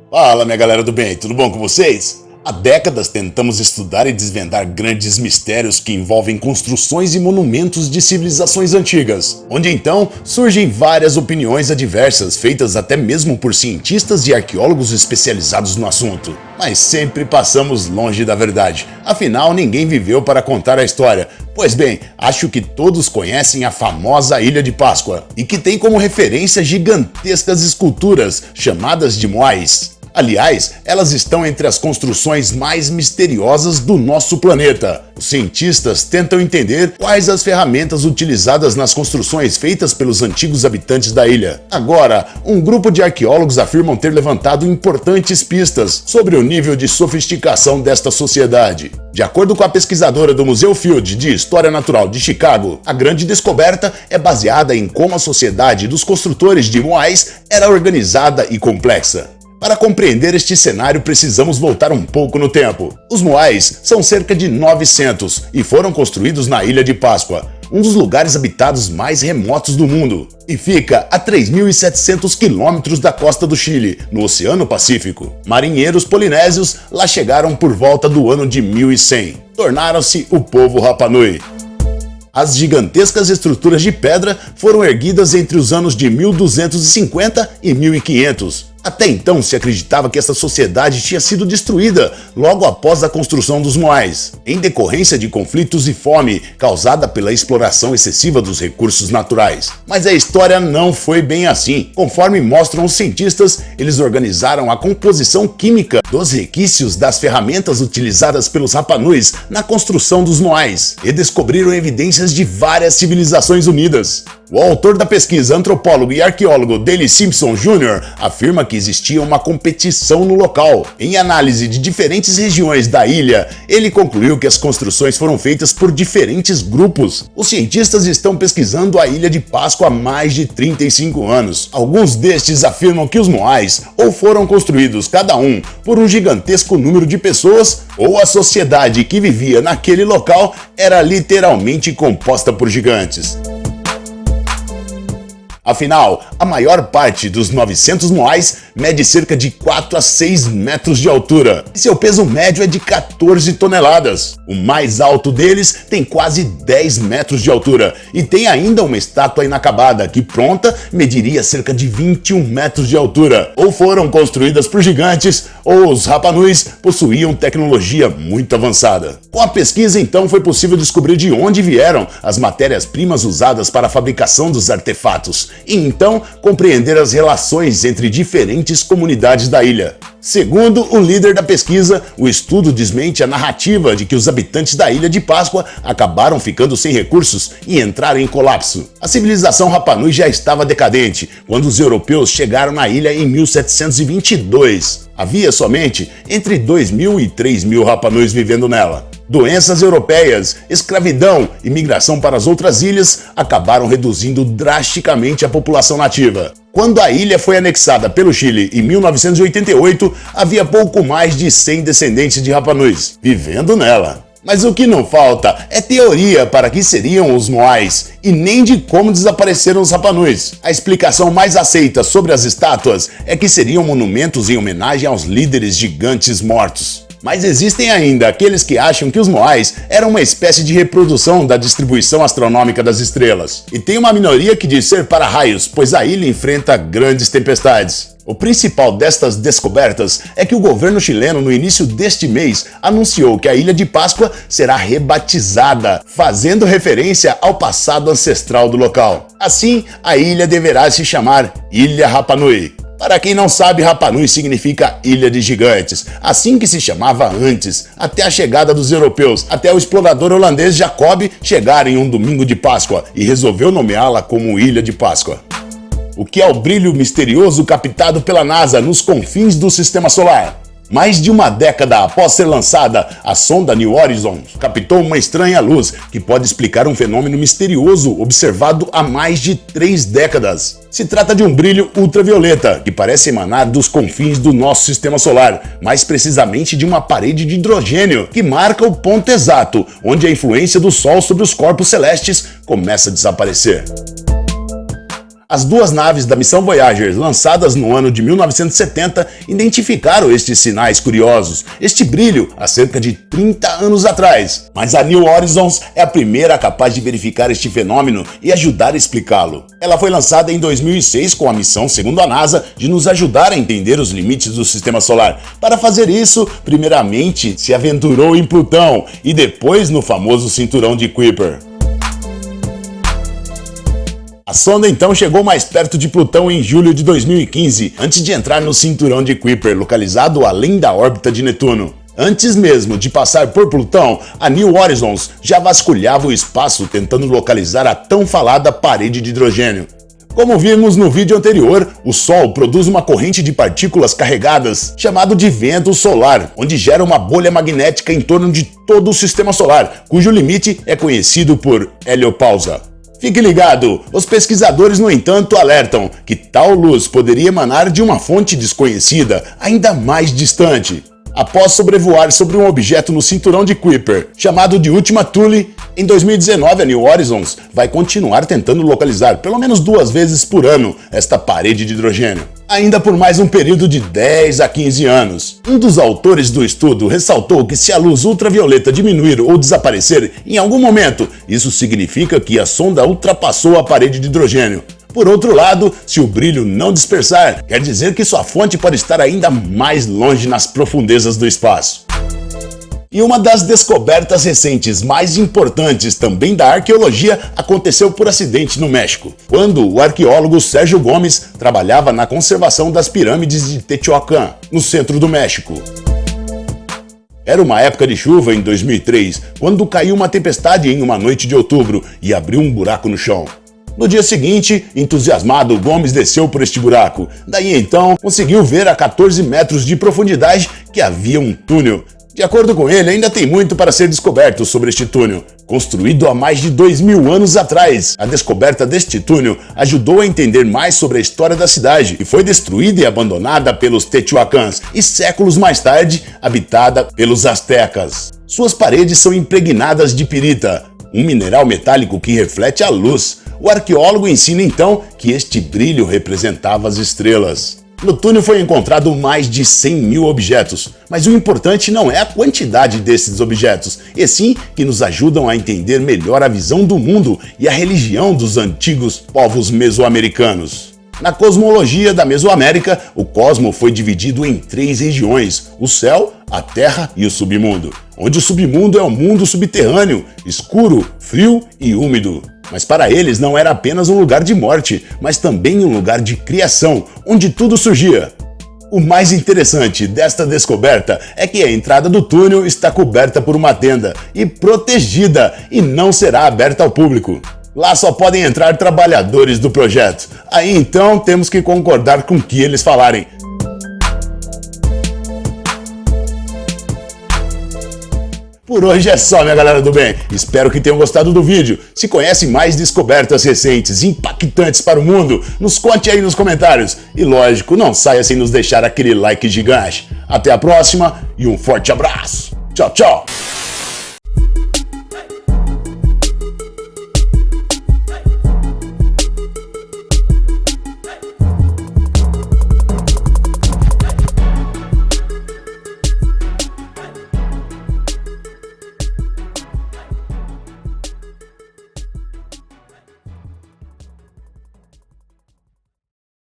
Fala, minha galera do bem, tudo bom com vocês? Há décadas tentamos estudar e desvendar grandes mistérios que envolvem construções e monumentos de civilizações antigas, onde então surgem várias opiniões adversas, feitas até mesmo por cientistas e arqueólogos especializados no assunto. Mas sempre passamos longe da verdade, afinal ninguém viveu para contar a história. Pois bem, acho que todos conhecem a famosa Ilha de Páscoa, e que tem como referência gigantescas esculturas chamadas de moais. Aliás, elas estão entre as construções mais misteriosas do nosso planeta. Os cientistas tentam entender quais as ferramentas utilizadas nas construções feitas pelos antigos habitantes da ilha. Agora, um grupo de arqueólogos afirmam ter levantado importantes pistas sobre o nível de sofisticação desta sociedade. De acordo com a pesquisadora do Museu Field de História Natural de Chicago, a grande descoberta é baseada em como a sociedade dos construtores de moais era organizada e complexa. Para compreender este cenário, precisamos voltar um pouco no tempo. Os moais são cerca de 900 e foram construídos na Ilha de Páscoa, um dos lugares habitados mais remotos do mundo, e fica a 3.700 quilômetros da costa do Chile, no Oceano Pacífico. Marinheiros polinésios lá chegaram por volta do ano de 1100. Tornaram-se o povo Rapa Nui. As gigantescas estruturas de pedra foram erguidas entre os anos de 1250 e 1500. Até então se acreditava que essa sociedade tinha sido destruída logo após a construção dos moais, em decorrência de conflitos e fome causada pela exploração excessiva dos recursos naturais. Mas a história não foi bem assim. Conforme mostram os cientistas, eles organizaram a composição química dos requisitos das ferramentas utilizadas pelos Rapa Nuis na construção dos moais e descobriram evidências de várias civilizações unidas. O autor da pesquisa, antropólogo e arqueólogo Daley Simpson Jr., afirma que existia uma competição no local. Em análise de diferentes regiões da ilha, ele concluiu que as construções foram feitas por diferentes grupos. Os cientistas estão pesquisando a Ilha de Páscoa há mais de 35 anos. Alguns destes afirmam que os moais ou foram construídos cada um por um gigantesco número de pessoas, ou a sociedade que vivia naquele local era literalmente composta por gigantes. Afinal, a maior parte dos 900 moais mede cerca de 4 a 6 metros de altura e seu peso médio é de 14 toneladas. O mais alto deles tem quase 10 metros de altura e tem ainda uma estátua inacabada que pronta mediria cerca de 21 metros de altura. Ou foram construídas por gigantes ou os Rapa Nuis possuíam tecnologia muito avançada. Com a pesquisa então foi possível descobrir de onde vieram as matérias-primas usadas para a fabricação dos artefatos e então compreender as relações entre diferentes comunidades da ilha. Segundo o líder da pesquisa, o estudo desmente a narrativa de que os habitantes da Ilha de Páscoa acabaram ficando sem recursos e entraram em colapso. A civilização Rapa Nui já estava decadente quando os europeus chegaram na ilha em 1722. Havia somente entre 2.000 e 3.000 Rapa Nuis vivendo nela. Doenças europeias, escravidão e migração para as outras ilhas acabaram reduzindo drasticamente a população nativa. Quando a ilha foi anexada pelo Chile em 1988, havia pouco mais de 100 descendentes de Rapa Nuis vivendo nela. Mas o que não falta é teoria para que seriam os moais e nem de como desapareceram os Rapa Nuis. A explicação mais aceita sobre as estátuas é que seriam monumentos em homenagem aos líderes gigantes mortos. Mas existem ainda aqueles que acham que os moais eram uma espécie de reprodução da distribuição astronômica das estrelas. E tem uma minoria que diz ser para-raios, pois a ilha enfrenta grandes tempestades. O principal destas descobertas é que o governo chileno, no início deste mês, anunciou que a Ilha de Páscoa será rebatizada, fazendo referência ao passado ancestral do local. Assim, a ilha deverá se chamar Ilha Rapa Nui. Para quem não sabe, Rapa Nui significa Ilha de Gigantes, assim que se chamava antes, até a chegada dos europeus, até o explorador holandês Jacob chegar em um domingo de Páscoa e resolveu nomeá-la como Ilha de Páscoa. O que é o brilho misterioso captado pela NASA nos confins do Sistema Solar? Mais de uma década após ser lançada, a sonda New Horizons captou uma estranha luz que pode explicar um fenômeno misterioso observado há mais de 3 décadas. Se trata de um brilho ultravioleta que parece emanar dos confins do nosso sistema solar, mais precisamente de uma parede de hidrogênio que marca o ponto exato onde a influência do Sol sobre os corpos celestes começa a desaparecer. As duas naves da missão Voyager, lançadas no ano de 1970, identificaram estes sinais curiosos, este brilho, há cerca de 30 anos atrás. Mas a New Horizons é a primeira capaz de verificar este fenômeno e ajudar a explicá-lo. Ela foi lançada em 2006 com a missão, segundo a NASA, de nos ajudar a entender os limites do Sistema Solar. Para fazer isso, primeiramente se aventurou em Plutão e depois no famoso cinturão de Kuiper. A sonda então chegou mais perto de Plutão em julho de 2015, antes de entrar no cinturão de Kuiper, localizado além da órbita de Netuno. Antes mesmo de passar por Plutão, a New Horizons já vasculhava o espaço tentando localizar a tão falada parede de hidrogênio. Como vimos no vídeo anterior, o Sol produz uma corrente de partículas carregadas, chamado de vento solar, onde gera uma bolha magnética em torno de todo o Sistema Solar, cujo limite é conhecido por heliopausa. Fique ligado, os pesquisadores, no entanto, alertam que tal luz poderia emanar de uma fonte desconhecida, ainda mais distante. Após sobrevoar sobre um objeto no cinturão de Kuiper, chamado de Ultima Thule, em 2019 a New Horizons vai continuar tentando localizar pelo menos 2 vezes por ano esta parede de hidrogênio, ainda por mais um período de 10 a 15 anos. Um dos autores do estudo ressaltou que se a luz ultravioleta diminuir ou desaparecer em algum momento, isso significa que a sonda ultrapassou a parede de hidrogênio. Por outro lado, se o brilho não dispersar, quer dizer que sua fonte pode estar ainda mais longe nas profundezas do espaço. E uma das descobertas recentes mais importantes também da arqueologia aconteceu por acidente no México, quando o arqueólogo Sérgio Gomes trabalhava na conservação das pirâmides de Teotihuacan, no centro do México. Era uma época de chuva em 2003, quando caiu uma tempestade em uma noite de outubro e abriu um buraco no chão. No dia seguinte, entusiasmado, Gomes desceu por este buraco. Daí então, conseguiu ver a 14 metros de profundidade que havia um túnel. De acordo com ele, ainda tem muito para ser descoberto sobre este túnel. Construído há mais de 2000 anos atrás, a descoberta deste túnel ajudou a entender mais sobre a história da cidade, que foi destruída e abandonada pelos Teotihuacans e séculos mais tarde, habitada pelos astecas. Suas paredes são impregnadas de pirita, um mineral metálico que reflete a luz. O arqueólogo ensina então que este brilho representava as estrelas. No túnel foi encontrado mais de 100 mil objetos, mas o importante não é a quantidade desses objetos, e sim que nos ajudam a entender melhor a visão do mundo e a religião dos antigos povos mesoamericanos. Na cosmologia da Mesoamérica, o cosmo foi dividido em 3 regiões: o céu, a terra e o submundo, onde o submundo é o mundo subterrâneo, escuro, frio e úmido. Mas para eles não era apenas um lugar de morte, mas também um lugar de criação, onde tudo surgia. O mais interessante desta descoberta é que a entrada do túnel está coberta por uma tenda e protegida e não será aberta ao público. Lá só podem entrar trabalhadores do projeto. Aí então temos que concordar com o que eles falarem. Por hoje é só, minha galera do bem. Espero que tenham gostado do vídeo. Se conhecem mais descobertas recentes e impactantes para o mundo, nos conte aí nos comentários. E lógico, não saia sem nos deixar aquele like gigante. Até a próxima e um forte abraço. Tchau, tchau.